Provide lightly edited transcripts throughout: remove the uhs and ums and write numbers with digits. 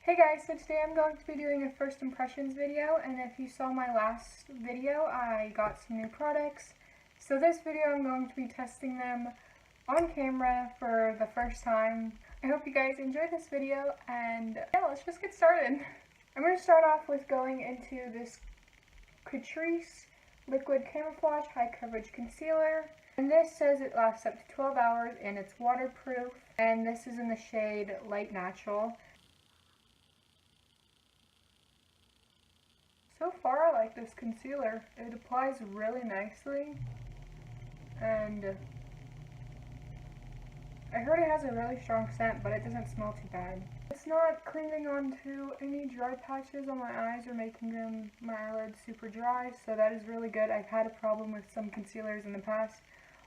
Hey guys, so today I'm going to be doing a first impressions video, and if you saw my last video, I got some new products. So this video I'm going to be testing them on camera for the first time. I hope you guys enjoyed this video, and yeah, let's just get started. I'm going to start off with going into this Crease Liquid Camouflage High Coverage Concealer. And this says it lasts up to 12 hours and it's waterproof, and this is in the shade Light Natural. So far I like this concealer. It applies really nicely, and I heard it has a really strong scent, but it doesn't smell too bad. It's not clinging onto any dry patches on my eyes or making my eyelids super dry, so that is really good. I've had a problem with some concealers in the past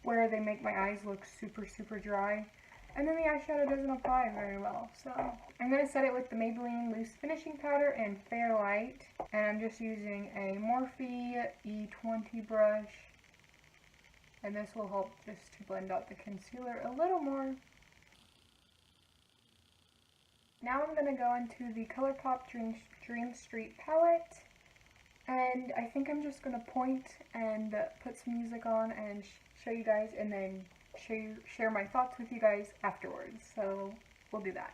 where they make my eyes look super dry, and then the eyeshadow doesn't apply very well. So I'm going to set it with the Maybelline Loose Finishing Powder in Fair Light, and I'm just using a Morphe E20 brush, and this will help just to blend out the concealer a little more. Now I'm going to go into the ColourPop Dream Street palette, and I think I'm just going to point and put some music on and show you guys, and then share my thoughts with you guys afterwards. So we'll do that.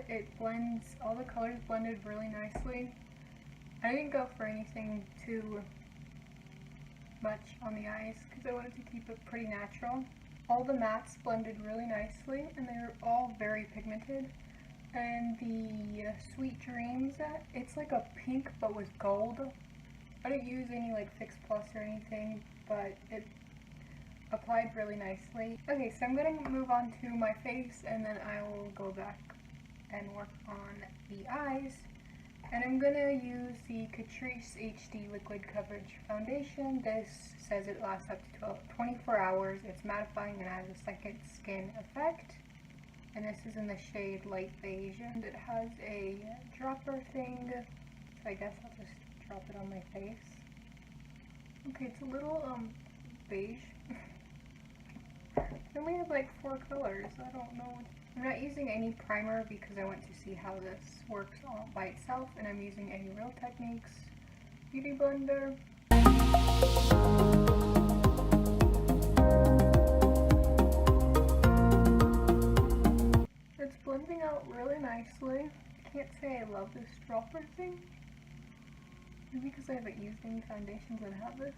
It blends, all the colors blended really nicely. I didn't go for anything too much on the eyes because I wanted to keep it pretty natural. All the mattes blended really nicely, and they were all very pigmented. And the Sweet Dreams, it's like a pink but with gold. I didn't use any like Fix Plus or anything, but it applied really nicely. Okay, so I'm going to move on to my face, and then I will go back and work on the eyes. And I'm gonna use the Catrice HD Liquid Coverage Foundation. This says it lasts up to 24 hours. It's mattifying and has a second skin effect. And this is in the shade Light Beige. And it has a dropper thing, so I guess I'll just drop it on my face. Okay, it's a little beige. I only have like 4 colors. I don't know. I'm not using any primer because I want to see how this works all by itself, and I'm using a Real Techniques Beauty Blender. It's blending out really nicely. I can't say I love this dropper thing, maybe because I haven't used any foundations that have this.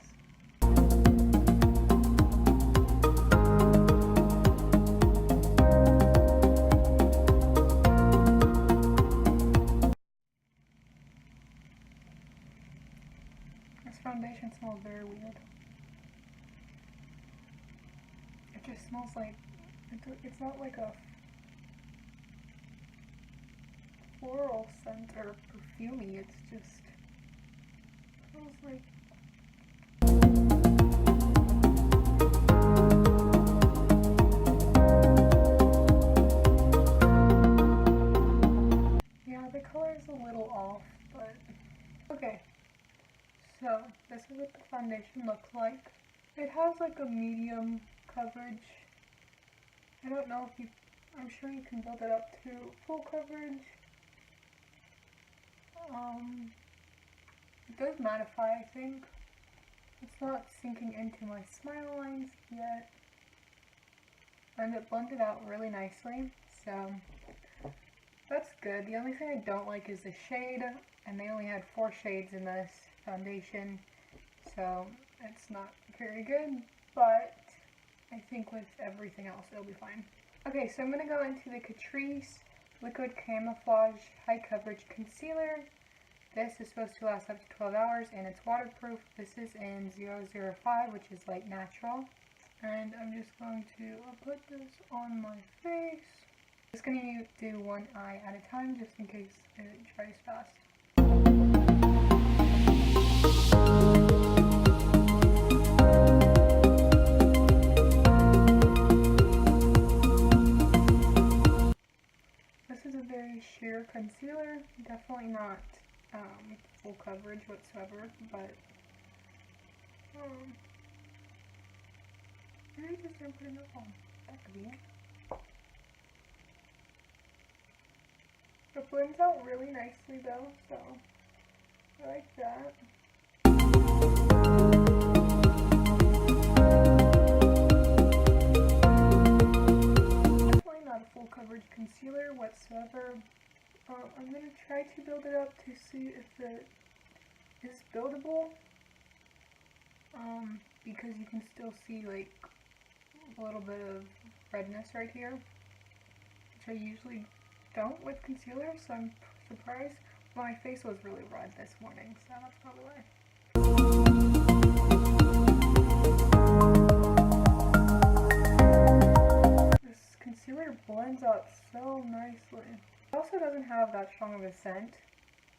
This foundation smells very weird. It just smells like, it's not like a floral scent or perfumey, it's just, it smells like, yeah, the color is a little off, but okay. So, this is what the foundation looks like. It has like a medium coverage. I don't know if I'm sure you can build it up to full coverage. It does mattify, I think. It's not sinking into my smile lines yet. And it blended out really nicely, so that's good. The only thing I don't like is the shade, and they only had 4 shades in this foundation, so It's not very good, but I think with everything else it'll be fine. Okay, so I'm going to go into the Catrice Liquid Camouflage High Coverage Concealer. This is supposed to last up to 12 hours and it's waterproof. This is in 005, which is like natural. And I'm just going to put this on my face. I'm just going to do one eye at a time just in case it dries fast. This is a very sheer concealer, definitely not full coverage whatsoever, but maybe just didn't put enough on. That could be it. It blends out really nicely though, so I like that. Definitely not a full coverage concealer whatsoever. I'm going to try to build it up to see if it is buildable, because you can still see like a little bit of redness right here, which I usually don't with concealer, so I'm surprised. Well, my face was really red this morning, so that's probably why. This concealer blends out so nicely. It also doesn't have that strong of a scent.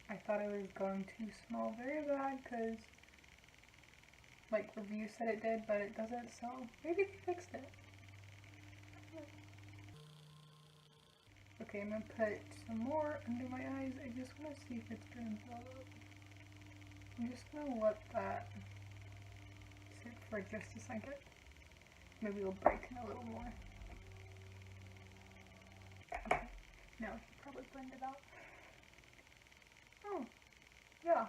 I thought it was going to smell very bad because like reviews said it did, but it doesn't, so maybe they fixed it. Okay, I'm gonna put some more under my eyes. I just want to see if it's gonna build up. I'm just gonna let that sit for just a second. Maybe it'll brighten a little more. Okay, now I should probably blend it out. Oh, yeah.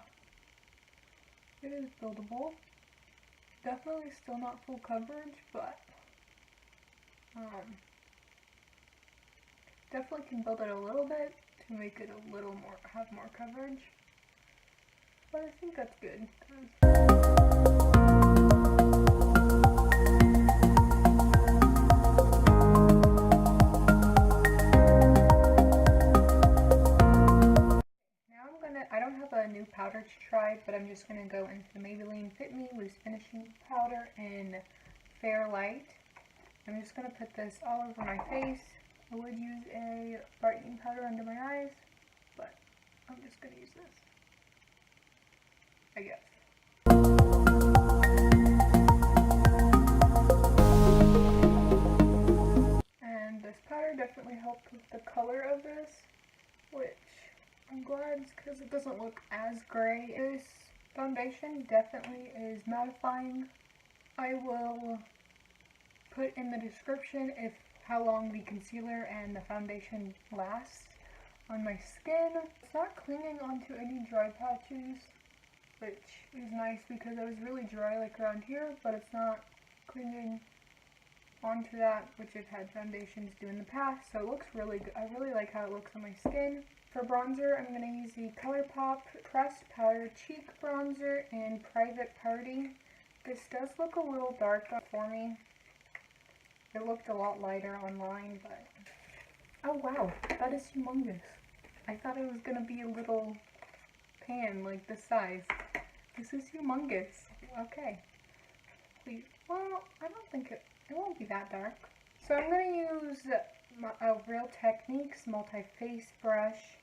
It is buildable. Definitely still not full coverage, but definitely can build it a little bit to make it a little more, have more coverage. But I think that's good. I don't have a new powder to try, but I'm just going to go into the Maybelline Fit Me Loose Finishing Powder in Fair Light. I'm just going to put this all over my face. I would use a brightening powder under my eyes, but I'm just going to use this, I guess. And this powder definitely helped with the color of this, which I'm glad because it doesn't look as gray. This foundation definitely is mattifying. I will put in the description how long the concealer and the foundation lasts on my skin. It's not clinging onto any dry patches, which is nice because I was really dry like around here, but it's not clinging onto that, which I've had foundations do in the past, so it looks really good. I really like how it looks on my skin. For bronzer, I'm going to use the ColourPop Pressed Powder Cheek Bronzer in Private Party. This does look a little dark for me. It looked a lot lighter online, but... Oh wow, that is humongous. I thought it was going to be a little pan like this size. This is humongous. Okay. Please. Well, I don't think it won't be that dark. So I'm going to use a Real Techniques multi-face brush.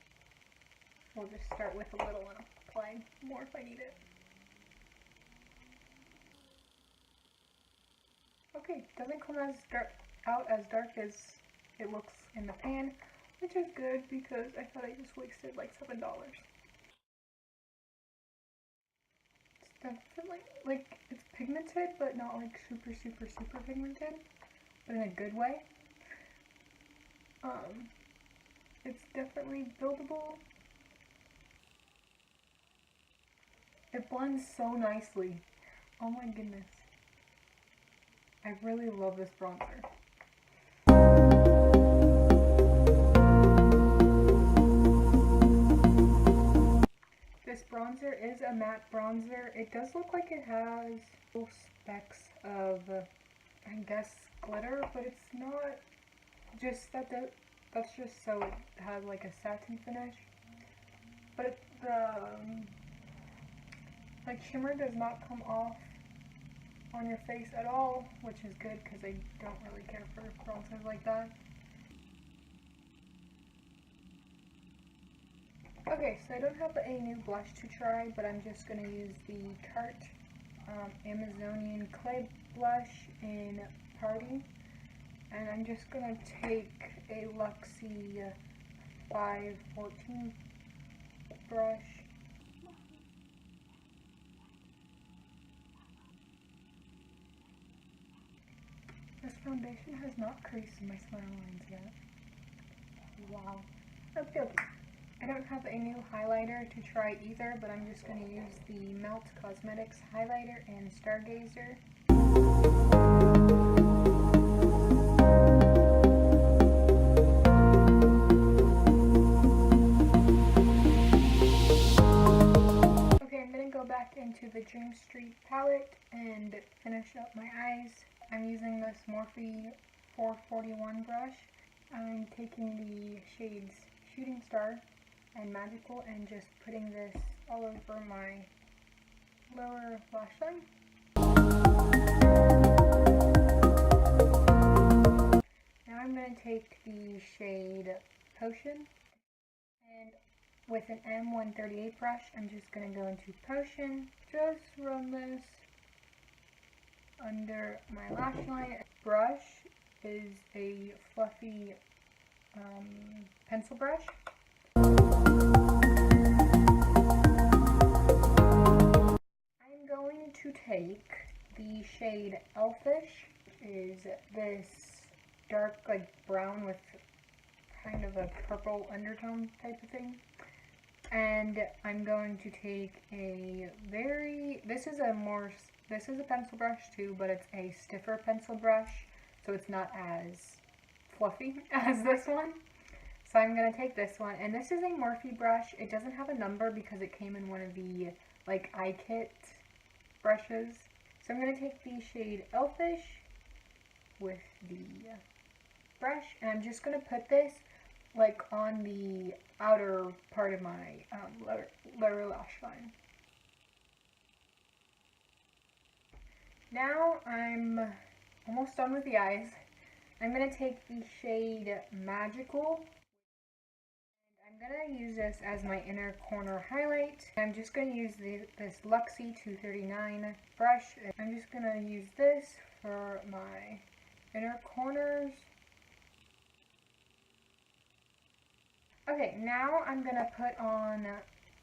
We'll just start with a little and apply more if I need it. Okay, doesn't come out as dark as it looks in the pan, which is good because I thought I just wasted like $7. It's definitely, like, it's pigmented, but not like super pigmented, but in a good way. It's definitely buildable. It blends so nicely. Oh my goodness. I really love this bronzer. This bronzer is a matte bronzer. It does look like it has little specks of, I guess, glitter, but it's not. Just that's just so it has like a satin finish. But the shimmer does not come off on your face at all, which is good because I don't really care for bronzers like that. Okay, so I don't have a new blush to try, but I'm just going to use the Tarte Amazonian Clay Blush in Party. And I'm just going to take a Luxie 514 brush. This foundation has not creased in my smile lines yet. Wow. Okay. I don't have a new highlighter to try either, but I'm just going to use the Melt Cosmetics highlighter in Stargazer. Okay, I'm going to go back into the Dream Street palette and finish up my eyes. I'm using this Morphe 441 brush. I'm taking the shades Shooting Star and Magical and just putting this all over my lower lash line. Now I'm going to take the shade Potion, and with an M138 brush I'm just going to go into Potion, just run this under my lash line. Brush is a fluffy pencil brush. I'm going to take the shade Elfish, which is this dark like brown with kind of a purple undertone type of thing. And I'm going to take a this is a pencil brush too, but it's a stiffer pencil brush, so it's not as fluffy as this one. So I'm going to take this one, and this is a Morphe brush. It doesn't have a number because it came in one of the like iKit brushes. So I'm going to take the shade Elfish with the brush, and I'm just going to put this like on the outer part of my lower lash line. Now I'm almost done with the eyes. I'm going to take the shade Magical, and I'm going to use this as my inner corner highlight. I'm just going to use this Luxie 239 brush. I'm just going to use this for my inner corners. Okay, now I'm going to put on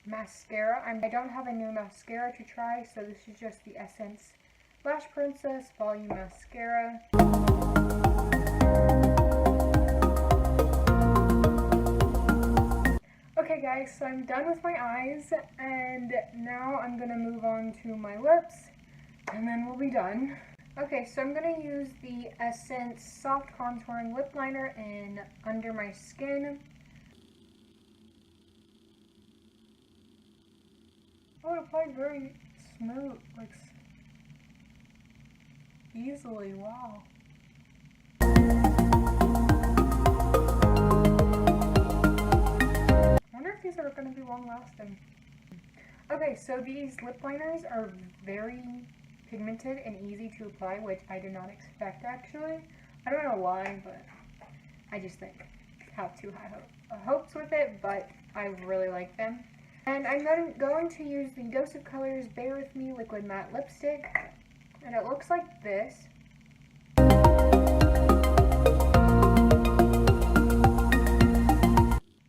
mascara. I don't have a new mascara to try, so this is just the Essence Lash Princess Volume Mascara. Okay guys, so I'm done with my eyes, and now I'm going to move on to my lips, and then we'll be done. Okay, so I'm going to use the Essence Soft Contouring Lip Liner in Under My Skin. Oh, it applies very smooth, like easily, wow. I wonder if these are going to be long lasting. Okay, so these lip liners are very pigmented and easy to apply, which I did not expect actually. I don't know why, but I just think I have too high hopes with it, but I really like them. And I'm then going to use the Dose of Colors Bear With Me Liquid Matte Lipstick, and it looks like this.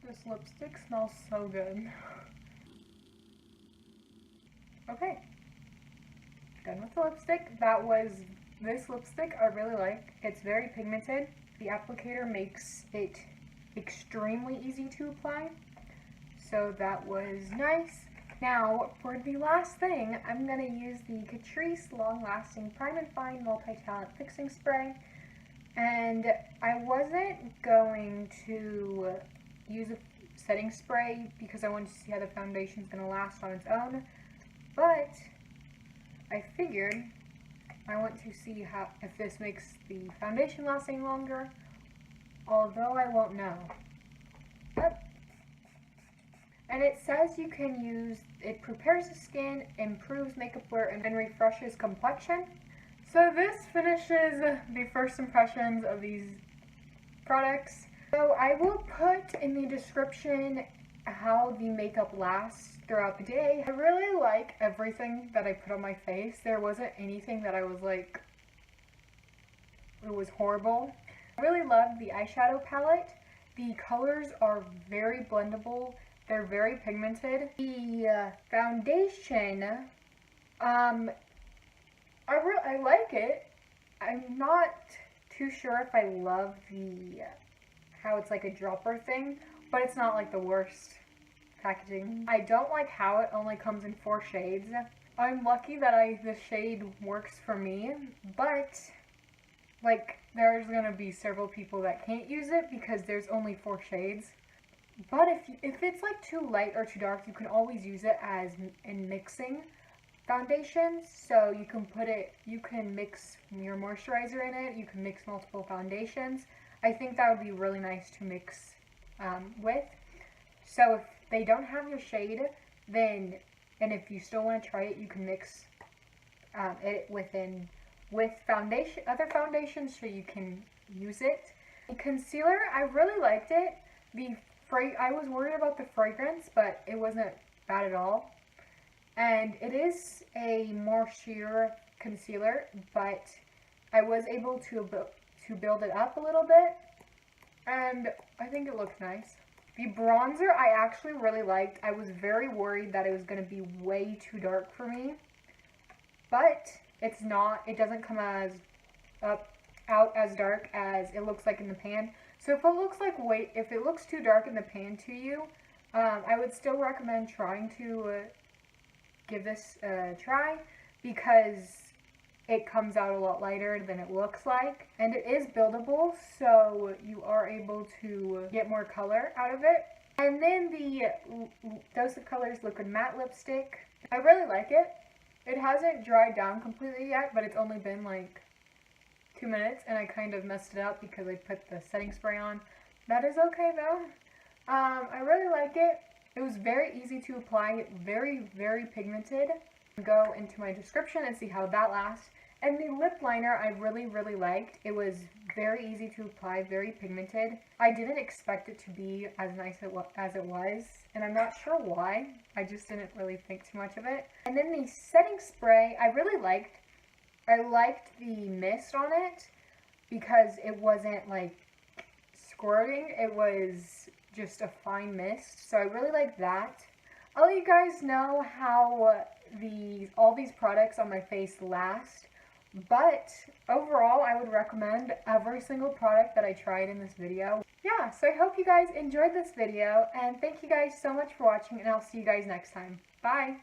This lipstick smells so good. Okay, done with the lipstick. That was this lipstick. I really like. It's very pigmented. The applicator makes it extremely easy to apply. So that was nice. Now, for the last thing, I'm going to use the Catrice Long Lasting Prime and Fine Multi-Talent Fixing Spray. And I wasn't going to use a setting spray because I wanted to see how the foundation's going to last on its own. But I figured I want to see how if this makes the foundation last any longer, although I won't know. Yep. And it says you can use, it prepares the skin, improves makeup wear, and then refreshes complexion. So this finishes the first impressions of these products. So I will put in the description how the makeup lasts throughout the day. I really like everything that I put on my face. There wasn't anything that I was like, it was horrible. I really love the eyeshadow palette. The colors are very blendable. They're very pigmented. The foundation, I like it. I'm not too sure if I love the how it's like a dropper thing, but it's not like the worst packaging. I don't like how it only comes in 4 shades. I'm lucky that the shade works for me, but like there's gonna be several people that can't use it because there's only 4 shades. But if it's like too light or too dark, you can always use it as in mixing foundations. So you can mix your moisturizer in it, you can mix multiple foundations. I think that would be really nice to mix with. So if they don't have your shade, then, and if you still want to try it, you can mix it with other foundations so you can use it. The concealer, I really liked it. I was worried about the fragrance, but it wasn't bad at all. And it is a more sheer concealer, but I was able to build it up a little bit, and I think it looked nice. The bronzer I actually really liked. I was very worried that it was going to be way too dark for me, but it's not. It doesn't come out as dark as it looks like in the pan. So if it looks too dark in the pan to you, I would still recommend trying to give this a try because it comes out a lot lighter than it looks like, and it is buildable, so you are able to get more color out of it. And then the Dose of Colors Liquid Matte Lipstick, I really like it. It hasn't dried down completely yet, but it's only been like 2 minutes, and I kind of messed it up because I put the setting spray on. That is okay though. I really like it. It was very easy to apply, very, very pigmented. Go into my description and see how that lasts. And the lip liner I really, really liked. It was very easy to apply, very pigmented. I didn't expect it to be as nice as it was, and I'm not sure why. I just didn't really think too much of it. And then the setting spray I really liked. I liked the mist on it because it wasn't like squirting. It was just a fine mist, so I really like that. I'll let you guys know how all these products on my face last, but overall I would recommend every single product that I tried in this video. Yeah, so I hope you guys enjoyed this video, and thank you guys so much for watching, and I'll see you guys next time. Bye!